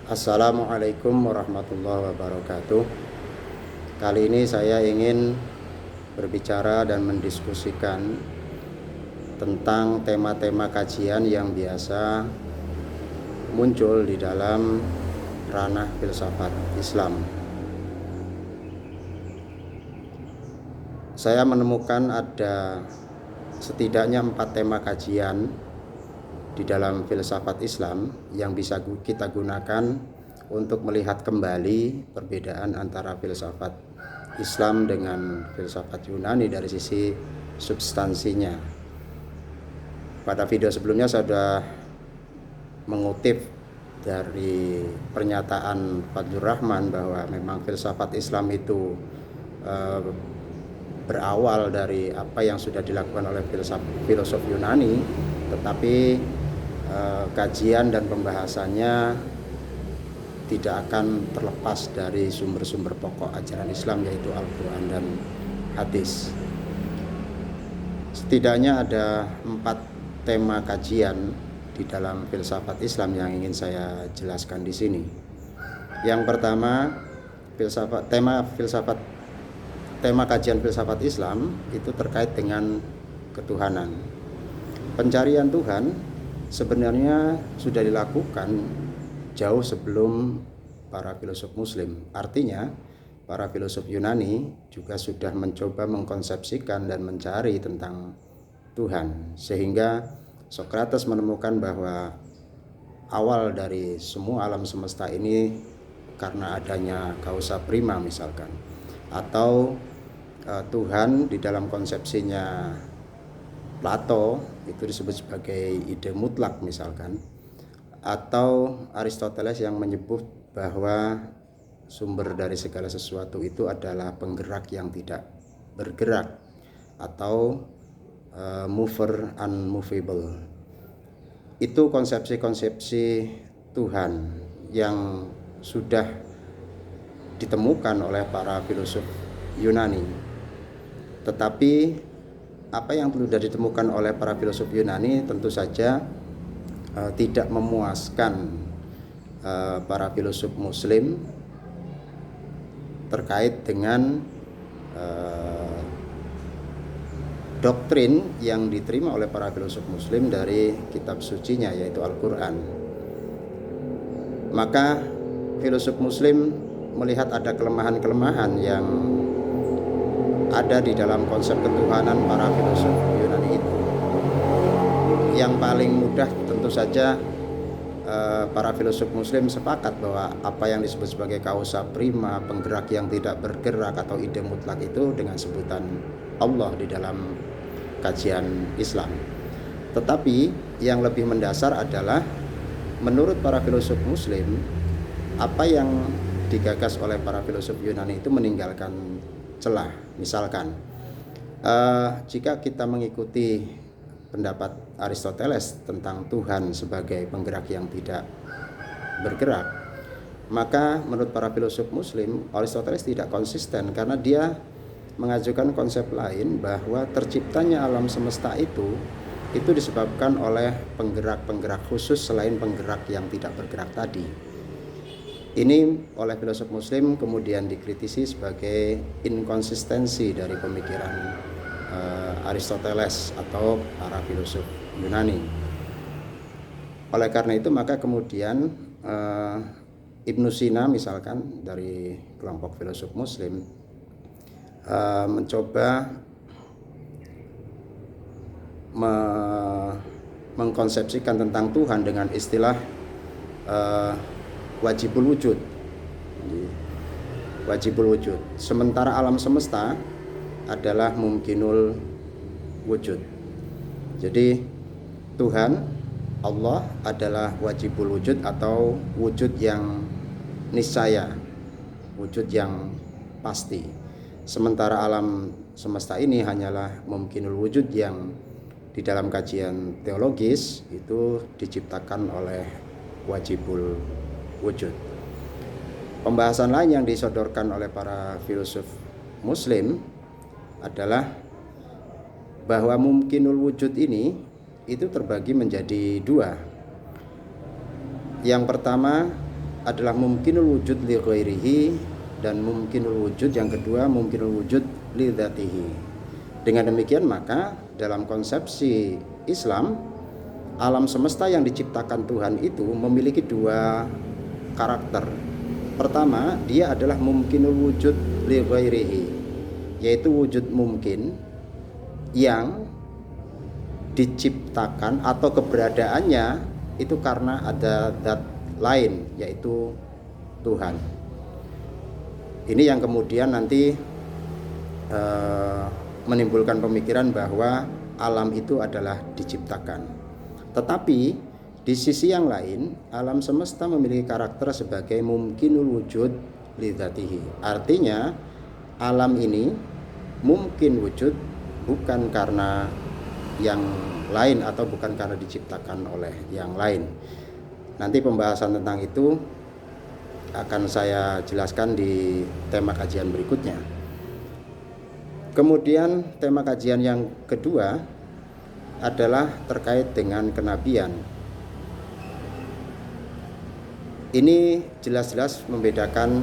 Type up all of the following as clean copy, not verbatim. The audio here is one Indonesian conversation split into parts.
Assalamualaikum warahmatullahi wabarakatuh. Kali ini saya ingin berbicara dan mendiskusikan tentang tema-tema kajian yang biasa muncul di dalam ranah filsafat Islam. Saya menemukan ada setidaknya 4 tema kajian di dalam filsafat Islam yang bisa kita gunakan untuk melihat kembali perbedaan antara filsafat Islam dengan filsafat Yunani dari sisi substansinya. Pada video sebelumnya saya sudah mengutip dari pernyataan Fadlur Rahman bahwa memang filsafat Islam itu berawal dari apa yang sudah dilakukan oleh filosof Yunani, tetapi kajian dan pembahasannya tidak akan terlepas dari sumber-sumber pokok ajaran Islam, yaitu Al-Quran dan hadis. Setidaknya ada 4 tema kajian di dalam filsafat Islam yang ingin saya jelaskan di sini. Yang pertama, tema kajian filsafat Islam itu terkait dengan ketuhanan. Pencarian Tuhan sebenarnya sudah dilakukan jauh sebelum para filosof Muslim. Artinya, para filosof Yunani juga sudah mencoba mengkonsepsikan dan mencari tentang Tuhan, sehingga Sokrates menemukan bahwa awal dari semua alam semesta ini karena adanya causa prima misalkan, atau Tuhan di dalam konsepsinya Plato itu disebut sebagai ide mutlak misalkan, atau Aristoteles yang menyebut bahwa sumber dari segala sesuatu itu adalah penggerak yang tidak bergerak atau mover unmovable. Itu konsepsi-konsepsi Tuhan yang sudah ditemukan oleh para filosof Yunani. Tetapi apa yang sudah ditemukan oleh para filosof Yunani tentu saja tidak memuaskan para filosof Muslim terkait dengan doktrin yang diterima oleh para filosof Muslim dari kitab sucinya, yaitu Al-Quran. Maka filosof Muslim melihat ada kelemahan-kelemahan yang ada di dalam konsep ketuhanan para filosof Yunani itu. Yang paling mudah tentu saja para filosof Muslim sepakat bahwa apa yang disebut sebagai causa prima, penggerak yang tidak bergerak atau ide mutlak itu dengan sebutan Allah di dalam kajian Islam. Tetapi yang lebih mendasar adalah menurut para filosof Muslim, apa yang digagas oleh para filosof Yunani itu meninggalkan celah. Misalkan jika kita mengikuti pendapat Aristoteles tentang Tuhan sebagai penggerak yang tidak bergerak, maka menurut para filosof Muslim, Aristoteles tidak konsisten karena dia mengajukan konsep lain bahwa terciptanya alam semesta itu disebabkan oleh penggerak-penggerak khusus selain penggerak yang tidak bergerak tadi. Ini oleh filosof Muslim kemudian dikritisi sebagai inkonsistensi dari pemikiran Aristoteles atau para filosof Yunani. Oleh karena itu maka kemudian Ibnu Sina misalkan dari kelompok filosof Muslim mencoba mengkonsepsikan tentang Tuhan dengan istilah wajibul wujud. Wajibul wujud. Sementara alam semesta adalah mumkinul wujud. Jadi Tuhan, Allah adalah wajibul wujud atau wujud yang niscaya, wujud yang pasti. Sementara alam semesta ini hanyalah mumkinul wujud yang di dalam kajian teologis itu diciptakan oleh wajibul wujud. Pembahasan lain yang disodorkan oleh para filosof Muslim adalah bahwa mumkinul wujud ini itu terbagi menjadi 2. Yang pertama adalah mumkinul wujud li ghairihi, dan mumkinul wujud yang kedua mumkinul wujud li dzatihi. Dengan demikian maka dalam konsepsi Islam, alam semesta yang diciptakan Tuhan itu memiliki dua karakter. Pertama, dia adalah mumkinul wujud li ghairihi, yaitu wujud mungkin yang diciptakan atau keberadaannya itu karena ada zat lain, yaitu Tuhan. Ini yang kemudian nanti menimbulkan pemikiran bahwa alam itu adalah diciptakan. Tetapi di sisi yang lain, alam semesta memiliki karakter sebagai mumkinul wujud li dzatihi. Artinya alam ini mungkin wujud bukan karena yang lain atau bukan karena diciptakan oleh yang lain. Nanti pembahasan tentang itu akan saya jelaskan di tema kajian berikutnya. Kemudian tema kajian yang kedua adalah terkait dengan kenabian. Ini jelas-jelas membedakan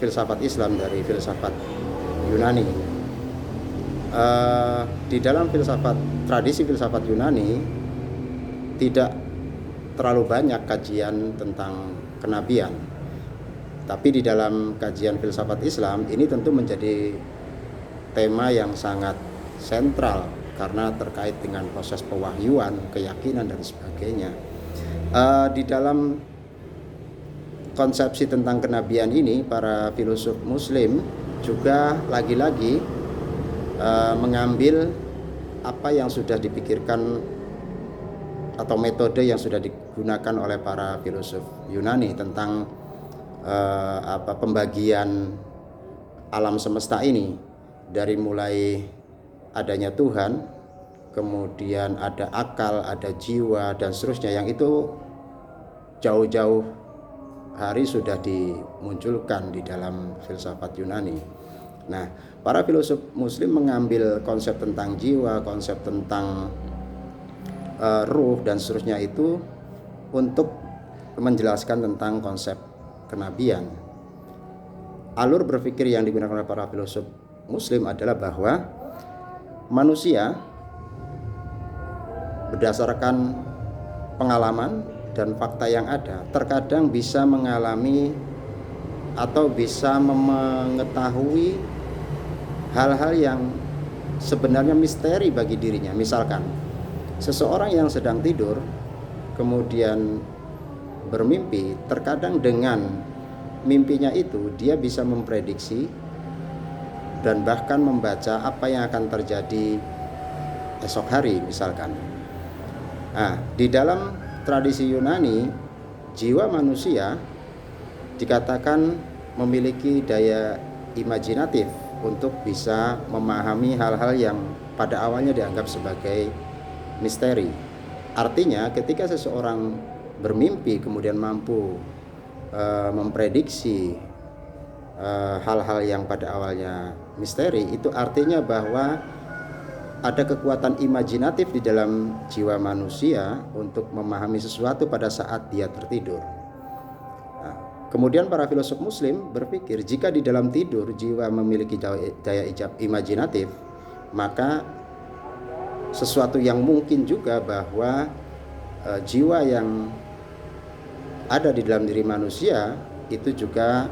filsafat Islam dari filsafat Yunani. Di dalam tradisi filsafat Yunani tidak terlalu banyak kajian tentang kenabian. Tapi di dalam kajian filsafat Islam ini tentu menjadi tema yang sangat sentral karena terkait dengan proses pewahyuan, keyakinan dan sebagainya. Di dalam konsepsi tentang kenabian ini, para filosof Muslim juga lagi-lagi mengambil apa yang sudah dipikirkan atau metode yang sudah digunakan oleh para filosof Yunani tentang pembagian alam semesta ini, dari mulai adanya Tuhan, kemudian ada akal, ada jiwa dan seterusnya, yang itu jauh-jauh hari sudah dimunculkan di dalam filsafat Yunani. Nah, para filosof Muslim mengambil konsep tentang jiwa, konsep tentang ruh dan seterusnya itu untuk menjelaskan tentang konsep kenabian. Alur berpikir yang digunakan oleh para filosof Muslim adalah bahwa manusia berdasarkan pengalaman dan fakta yang ada terkadang bisa mengalami atau bisa mengetahui hal-hal yang sebenarnya misteri bagi dirinya. Misalkan seseorang yang sedang tidur kemudian bermimpi, terkadang dengan mimpinya itu dia bisa memprediksi dan bahkan membaca apa yang akan terjadi esok hari misalkan. Nah, di dalam tradisi Yunani, jiwa manusia dikatakan memiliki daya imajinatif untuk bisa memahami hal-hal yang pada awalnya dianggap sebagai misteri. Artinya ketika seseorang bermimpi kemudian mampu memprediksi hal-hal yang pada awalnya misteri, itu artinya bahwa ada kekuatan imajinatif di dalam jiwa manusia untuk memahami sesuatu pada saat dia tertidur. Nah, kemudian para filosof Muslim berpikir jika di dalam tidur jiwa memiliki daya imajinatif, maka sesuatu yang mungkin juga bahwa jiwa yang ada di dalam diri manusia itu juga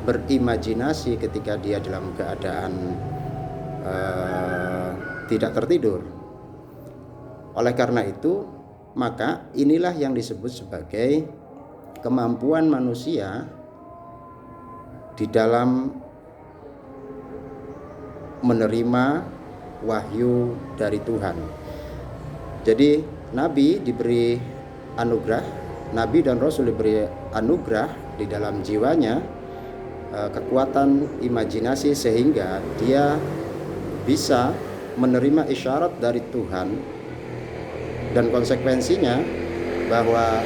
berimajinasi ketika dia dalam keadaan tidak tertidur. Oleh karena itu, maka inilah yang disebut sebagai kemampuan manusia di dalam menerima wahyu dari Tuhan. Jadi Nabi diberi anugerah, Nabi dan Rasul diberi anugerah di dalam jiwanya kekuatan imajinasi sehingga dia bisa menerima isyarat dari Tuhan, dan konsekuensinya bahwa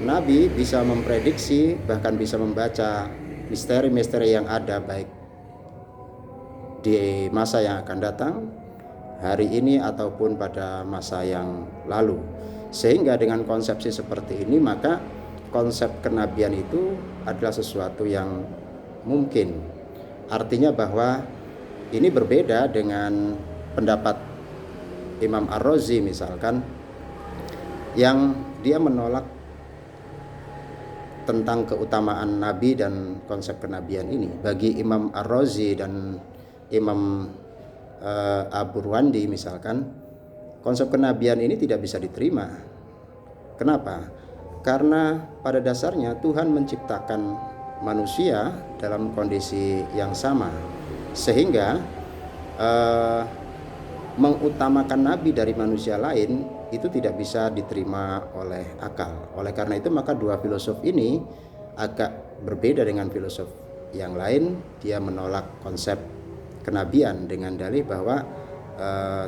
Nabi bisa memprediksi bahkan bisa membaca misteri-misteri yang ada baik di masa yang akan datang, hari ini ataupun pada masa yang lalu. Sehingga dengan konsepsi seperti ini, maka konsep kenabian itu adalah sesuatu yang mungkin. Artinya bahwa ini berbeda dengan pendapat Imam Ar-Razi misalkan, yang dia menolak tentang keutamaan Nabi dan konsep kenabian ini. Bagi Imam Ar-Razi dan Imam Aburwandi misalkan, konsep kenabian ini tidak bisa diterima. Kenapa? Karena pada dasarnya Tuhan menciptakan manusia dalam kondisi yang sama, sehingga mengutamakan nabi dari manusia lain itu tidak bisa diterima oleh akal. Oleh karena itu maka dua filosof ini agak berbeda dengan filosof yang lain. Dia menolak konsep kenabian dengan dalih bahwa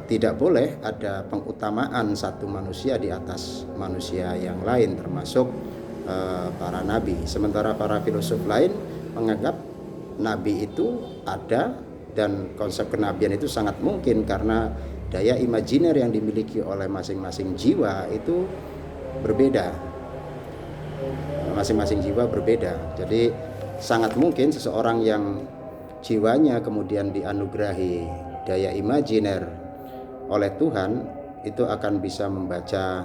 tidak boleh ada pengutamaan satu manusia di atas manusia yang lain, termasuk para nabi. Sementara para filosof lain menganggap nabi itu ada dan konsep kenabian itu sangat mungkin karena daya imajiner yang dimiliki oleh masing-masing jiwa itu berbeda. Masing-masing jiwa berbeda. Jadi sangat mungkin seseorang yang jiwanya kemudian dianugerahi daya imajiner oleh Tuhan itu akan bisa membaca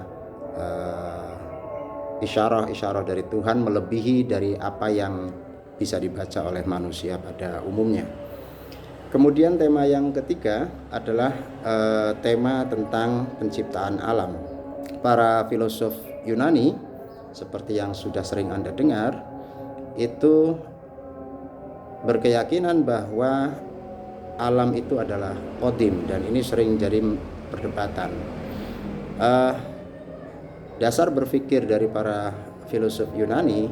isyarah-isyarah dari Tuhan melebihi dari apa yang bisa dibaca oleh manusia pada umumnya. Kemudian tema yang ketiga adalah tema tentang penciptaan alam. Para filosof Yunani, seperti yang sudah sering Anda dengar, itu berkeyakinan bahwa alam itu adalah qadim, dan ini sering jadi perdebatan. Dasar berpikir dari para filosof Yunani,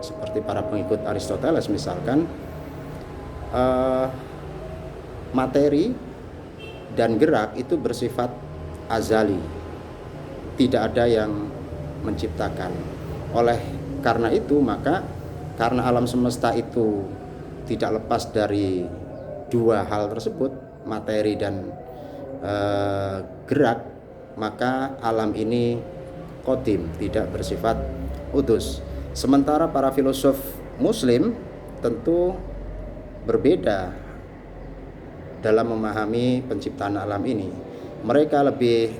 seperti para pengikut Aristoteles misalkan, materi dan gerak itu bersifat azali, tidak ada yang menciptakan. Oleh karena itu maka karena alam semesta itu tidak lepas dari dua hal tersebut, materi dan gerak, maka alam ini qadim, tidak bersifat udus. Sementara para filosof Muslim tentu berbeda dalam memahami penciptaan alam ini. Mereka lebih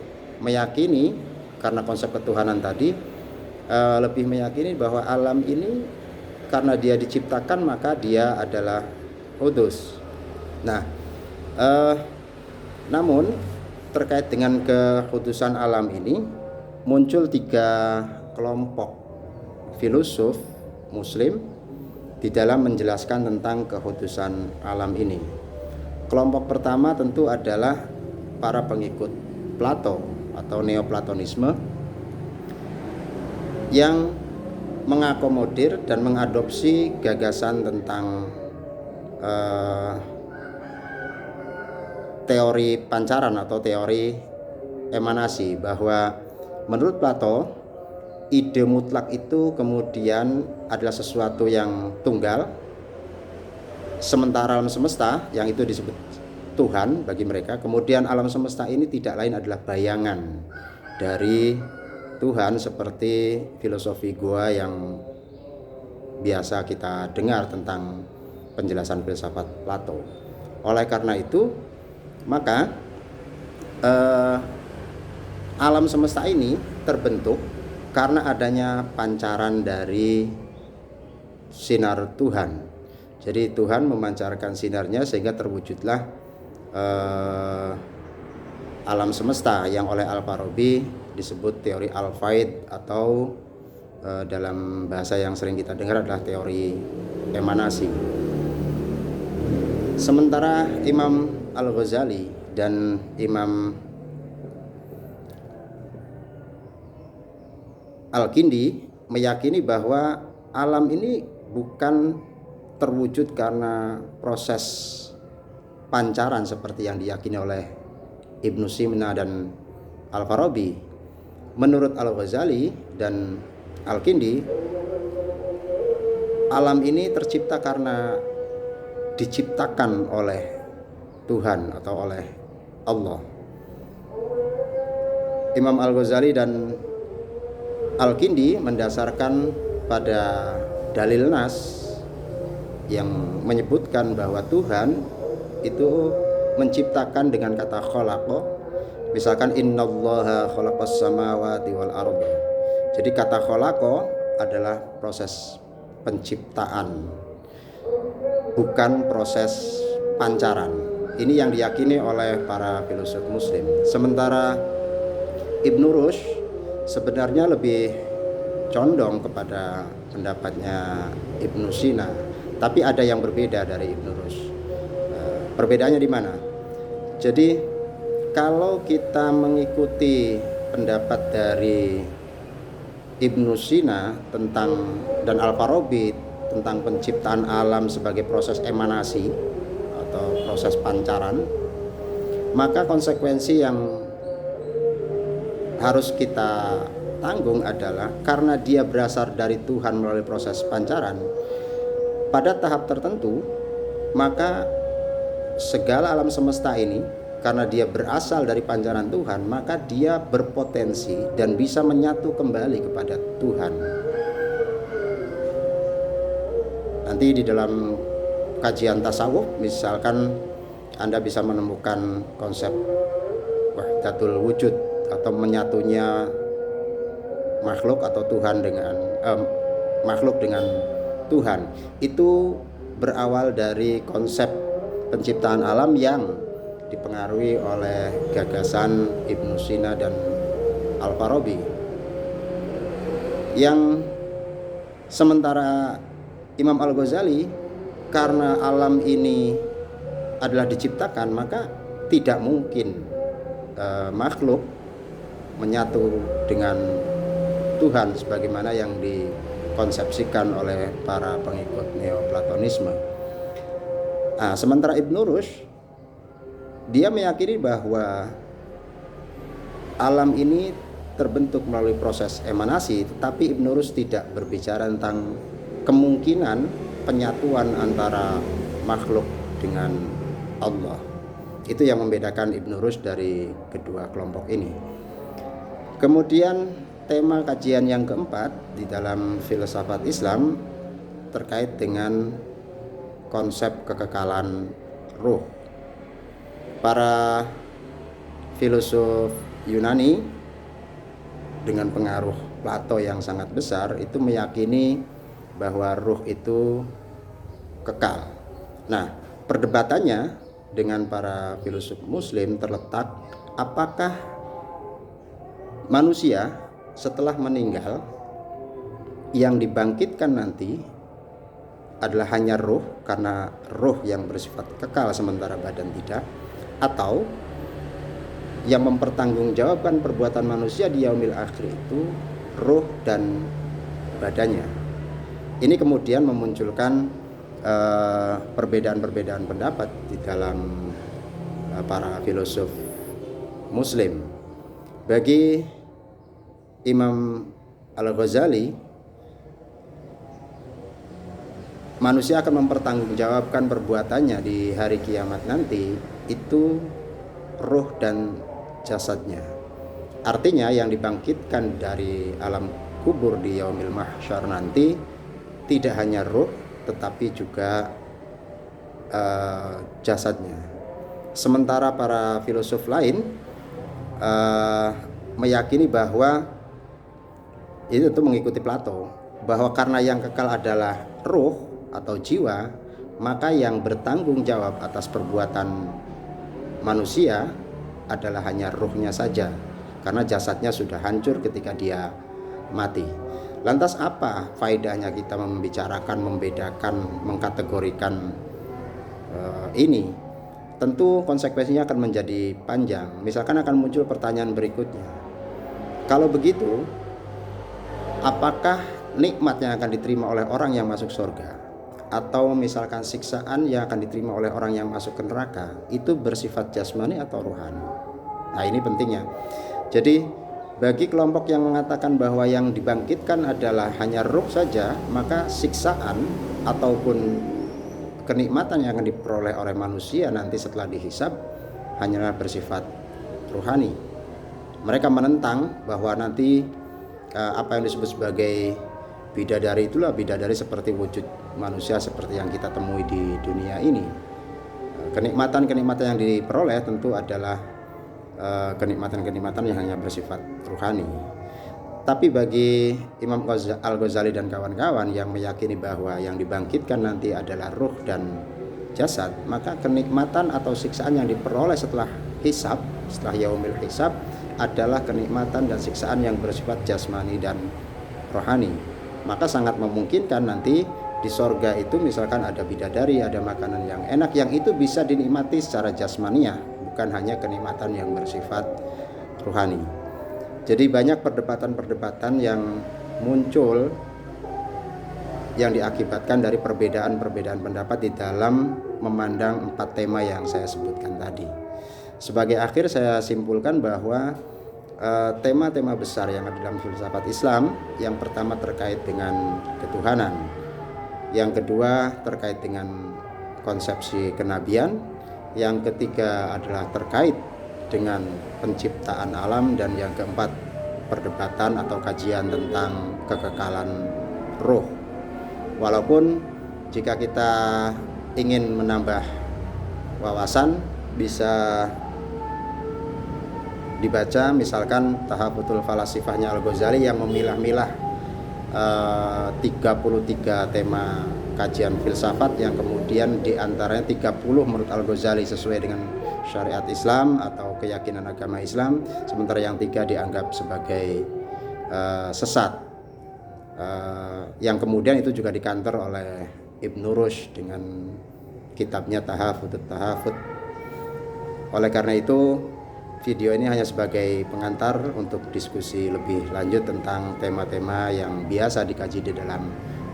meyakini, karena konsep ketuhanan tadi, lebih meyakini bahwa alam ini karena dia diciptakan maka dia adalah udus. Nah, namun terkait dengan kekudusan alam ini muncul tiga kelompok filosof Muslim di dalam menjelaskan tentang kekudusan alam ini. Kelompok pertama tentu adalah para pengikut Plato atau Neoplatonisme yang mengakomodir dan mengadopsi gagasan tentang teori pancaran atau teori emanasi, bahwa menurut Plato ide mutlak itu kemudian adalah sesuatu yang tunggal, sementara alam semesta yang itu disebut Tuhan bagi mereka, kemudian alam semesta ini tidak lain adalah bayangan dari Tuhan, seperti filosofi Goa yang biasa kita dengar tentang penjelasan filsafat Plato. Oleh karena itu maka alam semesta ini terbentuk karena adanya pancaran dari sinar Tuhan. Jadi Tuhan memancarkan sinarnya sehingga terwujudlah alam semesta yang oleh Al-Farabi disebut teori Al-Faid, atau dalam bahasa yang sering kita dengar adalah teori emanasi. Sementara Imam Al-Ghazali dan Imam Al-Kindi meyakini bahwa alam ini bukan terwujud karena proses pancaran seperti yang diyakini oleh Ibnu Sina dan Al-Farabi. Menurut Al-Ghazali dan Al-Kindi, alam ini tercipta karena diciptakan oleh Tuhan atau oleh Allah. Imam Al-Ghazali dan Al-Kindi mendasarkan pada dalil nas yang menyebutkan bahwa Tuhan itu menciptakan dengan kata khalaqa. Misalkan innallaha khalaqas samawati wal arda. Jadi kata khalaqa adalah proses penciptaan, bukan proses pancaran. Ini yang diyakini oleh para filosof muslim. Sementara Ibnu Rushd sebenarnya lebih condong kepada pendapatnya Ibnu Sina, tapi ada yang berbeda dari Ibnu Rushd. Perbedaannya di mana? Jadi kalau kita mengikuti pendapat dari Ibnu Sina tentang dan Al-Farabi tentang penciptaan alam sebagai proses emanasi atau proses pancaran, maka konsekuensi yang harus kita tanggung adalah karena dia berasal dari Tuhan melalui proses pancaran, pada tahap tertentu maka segala alam semesta ini karena dia berasal dari pancaran Tuhan, maka dia berpotensi dan bisa menyatu kembali kepada Tuhan. Nanti di dalam kajian tasawuf misalkan Anda bisa menemukan konsep wahdatul wujud atau menyatunya makhluk atau Tuhan dengan makhluk dengan Tuhan. Itu berawal dari konsep penciptaan alam yang dipengaruhi oleh gagasan Ibnu Sina dan Al-Farabi. Yang sementara Imam Al-Ghazali karena alam ini adalah diciptakan, maka tidak mungkin makhluk menyatu dengan Tuhan sebagaimana yang dikonsepsikan oleh para pengikut Neoplatonisme. Sementara Ibnu Rushd dia meyakini bahwa alam ini terbentuk melalui proses emanasi, tetapi Ibnu Rushd tidak berbicara tentang kemungkinan penyatuan antara makhluk dengan Allah. Itu yang membedakan Ibnu Rushd dari kedua kelompok ini. Kemudian tema kajian yang keempat di dalam filsafat Islam terkait dengan konsep kekekalan ruh. Para filosof Yunani dengan pengaruh Plato yang sangat besar itu meyakini bahwa ruh itu kekal. Nah, perdebatannya dengan para filosof muslim terletak apakah manusia setelah meninggal yang dibangkitkan nanti adalah hanya ruh, karena ruh yang bersifat kekal sementara badan tidak, atau yang mempertanggungjawabkan perbuatan manusia di yaumil akhir itu ruh dan badannya. Ini kemudian memunculkan perbedaan-perbedaan pendapat di dalam para filosof muslim. Bagi Imam Al-Ghazali, manusia akan mempertanggungjawabkan perbuatannya di hari kiamat nanti itu ruh dan jasadnya. Artinya yang dibangkitkan dari alam kubur di yaumil mahsyar nanti tidak hanya ruh tetapi juga jasadnya. Sementara para filosof lain meyakini bahwa itu mengikuti Plato, bahwa karena yang kekal adalah ruh atau jiwa, maka yang bertanggung jawab atas perbuatan manusia adalah hanya ruhnya saja, karena jasadnya sudah hancur ketika dia mati. Lantas apa faedahnya kita membicarakan, membedakan, mengkategorikan ini? Tentu konsekuensinya akan menjadi panjang. Misalkan akan muncul pertanyaan berikutnya, kalau begitu apakah nikmat yang akan diterima oleh orang yang masuk surga atau misalkan siksaan yang akan diterima oleh orang yang masuk ke neraka itu bersifat jasmani atau rohani? Nah, ini pentingnya. Jadi bagi kelompok yang mengatakan bahwa yang dibangkitkan adalah hanya ruh saja, maka siksaan ataupun kenikmatan yang akan diperoleh oleh manusia nanti setelah dihisab hanyalah bersifat rohani. Mereka menentang bahwa nanti apa yang disebut sebagai Bidadari itulah bidadari seperti wujud manusia seperti yang kita temui di dunia ini. Kenikmatan-kenikmatan yang diperoleh tentu adalah kenikmatan-kenikmatan yang hanya bersifat ruhani. Tapi bagi Imam Al-Ghazali dan kawan-kawan yang meyakini bahwa yang dibangkitkan nanti adalah ruh dan jasad, maka kenikmatan atau siksaan yang diperoleh setelah hisab, setelah yaumil hisab adalah kenikmatan dan siksaan yang bersifat jasmani dan rohani. Maka sangat memungkinkan nanti di sorga itu misalkan ada bidadari, ada makanan yang enak yang itu bisa dinikmati secara jasmaniah, bukan hanya kenikmatan yang bersifat rohani. Jadi banyak perdebatan-perdebatan yang muncul yang diakibatkan dari perbedaan-perbedaan pendapat di dalam memandang 4 tema yang saya sebutkan tadi. Sebagai akhir saya simpulkan bahwa tema-tema besar yang ada dalam filsafat Islam, yang pertama terkait dengan ketuhanan, yang kedua terkait dengan konsepsi kenabian, yang ketiga adalah terkait dengan penciptaan alam, dan yang keempat perdebatan atau kajian tentang kekekalan roh. Walaupun jika kita ingin menambah wawasan bisa dibaca misalkan Tahafutul Falasifahnya Al-Ghazali yang memilah-milah 33 tema kajian filsafat yang kemudian diantaranya 30 menurut Al-Ghazali sesuai dengan syariat Islam atau keyakinan agama Islam, sementara yang 3 dianggap sebagai sesat, yang kemudian itu juga dikantor oleh Ibnu Rushd dengan kitabnya Tahafut. Oleh karena itu video ini hanya sebagai pengantar untuk diskusi lebih lanjut tentang tema-tema yang biasa dikaji di dalam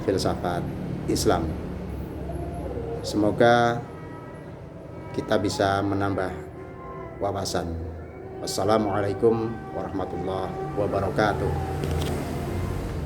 filsafat Islam. Semoga kita bisa menambah wawasan. Wassalamualaikum warahmatullahi wabarakatuh.